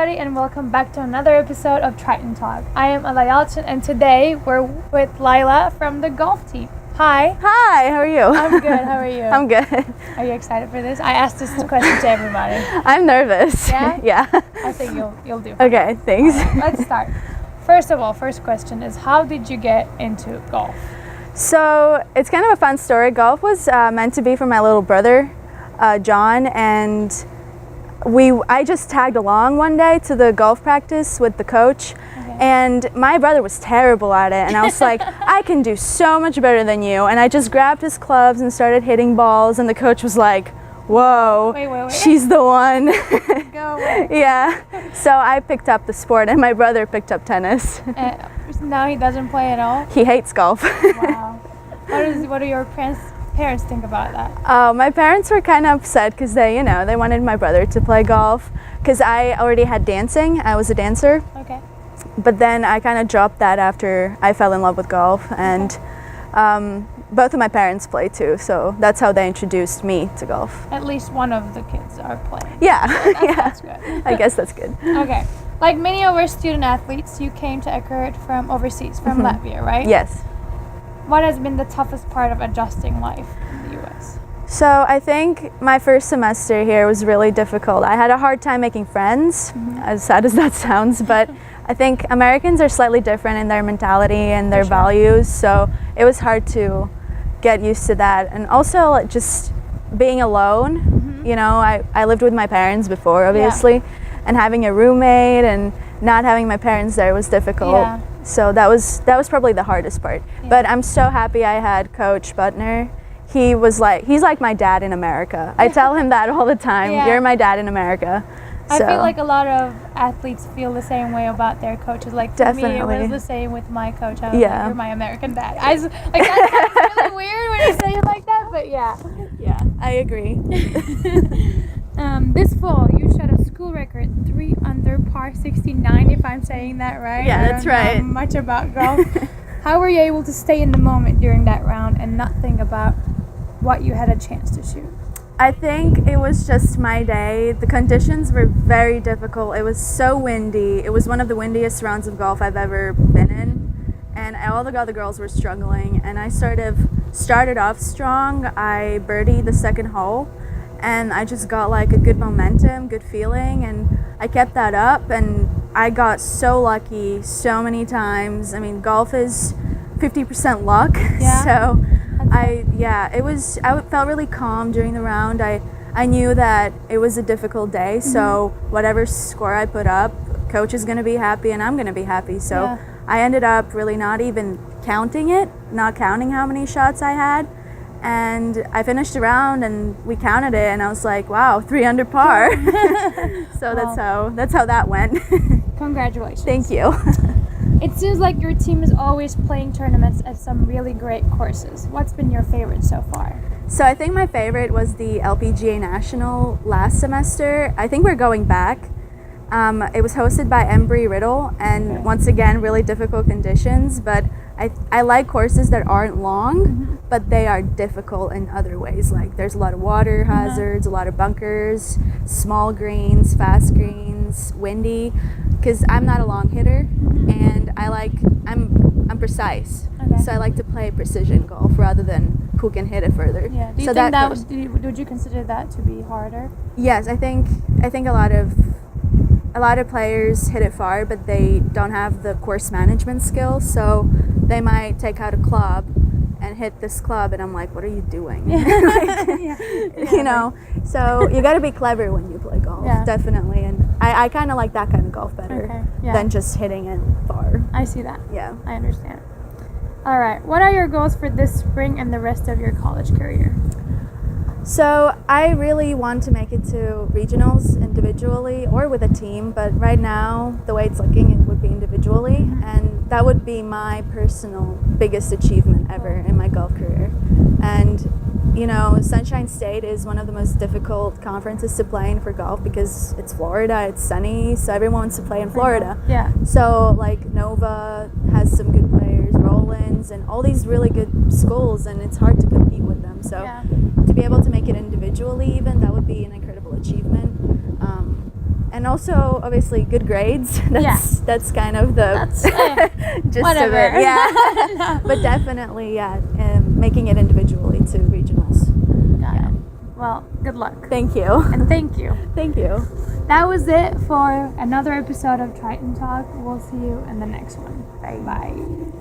everybody, and welcome back to another episode of TRITON Talk. I am Yalcin, and today we're with Laila from the golf team. Hi. Hi, how are you? I'm good, how are you? I'm good. Are you excited for this? I asked this question to everybody. I'm nervous. Yeah? Yeah. I think you'll do fine. Okay, thanks. Right, let's start. First of all, first question is, how did you get into golf? So, it's kind of a fun story. Golf was meant to be for my little brother, John, and I just tagged along one day to the golf practice with the coach. Okay. And my brother was terrible at it, and I was like, I can do so much better than you. And I just grabbed his clubs and started hitting balls, and the coach was like, whoa, Wait. she's the one. Go away. Yeah, so I picked up the sport, and my brother picked up tennis. Now he doesn't play at all? He hates golf. Wow. What do your parents think about that? My parents were kind of upset because they wanted my brother to play golf because I already had dancing. I was a dancer. Okay. But then I kind of dropped that after I fell in love with golf, and both of my parents play too, so that's how they introduced me to golf. At least one of the kids are playing. Yeah, That's good. I guess that's good. Okay. Like many of our student athletes, you came to Eckerd from overseas, from Latvia, right? Yes. What has been the toughest part of adjusting life in the U.S.? So I think my first semester here was really difficult. I had a hard time making friends, as sad as that sounds, but I think Americans are slightly different in their mentality and their values, so it was hard to get used to that. And also like, just being alone, I lived with my parents before, obviously, and having a roommate and not having my parents there was difficult. Yeah. So that was probably the hardest part. Yeah. But I'm so happy I had Coach Butner. He's like my dad in America. I tell him that all the time. Yeah. You're my dad in America. I feel like a lot of athletes feel the same way about their coaches. Like for me, it was the same with my coach. I was like, you're my American dad. That's really weird when you say it like that, but yeah. Yeah, I agree. This fall, you shot a school record 3 under par 69, if I'm saying that right. Yeah, that's right. I don't know much about golf. How were you able to stay in the moment during that round and not think about what you had a chance to shoot? I think it was just my day. The conditions were very difficult. It was so windy. It was one of the windiest rounds of golf I've ever been in. And all the other girls were struggling. And I started off strong. I birdied the second hole. And I just got like a good momentum, good feeling. And I kept that up. And I got so lucky so many times. I mean, golf is 50% luck. Yeah. So I felt really calm during the round. I knew that it was a difficult day, so whatever score I put up, coach is going to be happy and I'm going to be happy. So I ended up really not even counting how many shots I had. And I finished the round and we counted it and I was like, wow, 3 under par. So that's how that went. Congratulations. Thank you. It seems like your team is always playing tournaments at some really great courses. What's been your favorite so far? So I think my favorite was the LPGA National last semester. I think we're going back. It was hosted by Embry-Riddle, and once again, really difficult conditions, but I like courses that aren't long, but they are difficult in other ways. Like there's a lot of water hazards, a lot of bunkers, small greens, fast greens, windy, because I'm not a long hitter, and I'm precise. Okay. So I like to play precision golf rather than who can hit it further. Yeah. Do you so think would you consider that to be harder? Yes, I think a lot of players hit it far, but they don't have the course management skills, so they might take out a club and hit this club, and I'm like, what are you doing? So you got to be clever when you play golf, definitely, and I kind of like that kind of golf better than just hitting it far. I see that. Yeah. I understand. All right. What are your goals for this spring and the rest of your college career? So I really want to make it to regionals individually or with a team, but right now the way it's looking, it would be individually, and that would be my personal biggest achievement ever in my golf career. And Sunshine State is one of the most difficult conferences to play in for golf because it's Florida, it's sunny, so everyone wants to play in Florida. Yeah. So like Nova has some good players, Rollins, and all these really good schools, and it's hard to compete with them. So to be able to make it individually even, that would be an incredible achievement. And also, obviously, good grades. That's kind of the gist whatever. of it. Yeah. But definitely, making it individually to regionals. Got it. Well, good luck. Thank you. And thank you. Thank you. That was it for another episode of Triton Talk. We'll see you in the next one. Bye. Bye.